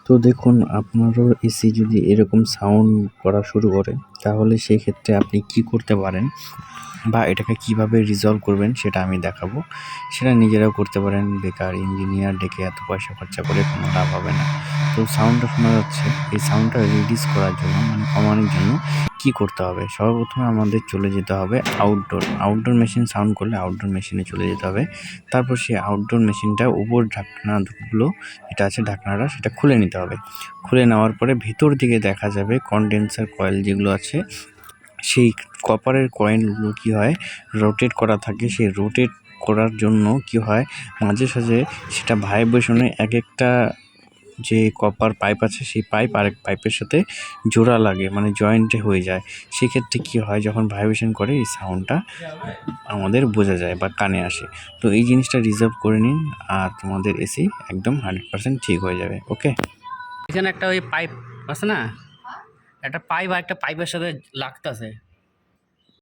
তো দেখুন, আপনারও এসি যদি এরকম সাউন্ড করা শুরু করে, তাহলে সেই ক্ষেত্রে আপনি কি করতে পারেন বা এটাকে কিভাবে রিজলভ করবেন সেটা আমি দেখাবো। সেটা নিজেরাও করতে পারেন, বেকার ইঞ্জিনিয়ার ডেকে এত পয়সা খরচা করে কোনো লাভ হবে না। তো সাউন্ডটা শোনা যাচ্ছে, এই সাউন্ডটা রিডিউস করার জন্য মানে কমানোর জন্য কি করতে হবে? সর্বপ্রথমে আমাদের চলে যেতে হবে আউটডোর মেশিন সাউন্ড করলে আউটডোর মেশিনে চলে যেতে হবে। তারপর সেই আউটডোর মেশিনটা উপর ঢাকনাগুলো যেটা আছে ঢাকনাটা সেটা খুলে নিতে হবে। খুলে নেওয়ার পরে ভেতর দিকে দেখা যাবে কনডেন্সার কয়েল যেগুলো আছে, সেই কপারের কয়েলগুলো কি হয় রোটেট করা থাকে। সেই রোটেট করার জন্য কি হয় মাঝে সাঝে সেটা ভাইব্রেশনে এক একটা যে কপার পাইপ আছে সেই পাইপ আরেক পাইপের সাথে জোড়া লাগে, মানে জয়েন্টে হয়ে যায়। সেক্ষেত্রে কি হয় যখন ভাইব্রেশন করে এই সাউন্ডটা আমাদের বোঝা যায় বা কানে আসে। তো এই জিনিসটা রিজার্ভ করে নিন আর তোমাদের এসি একদম 100% ঠিক হয়ে যাবে। ওকে, এখানে একটা ওই পাইপ আছে না, একটা পাইপ আর একটা পাইপের সাথে লাগতেছে,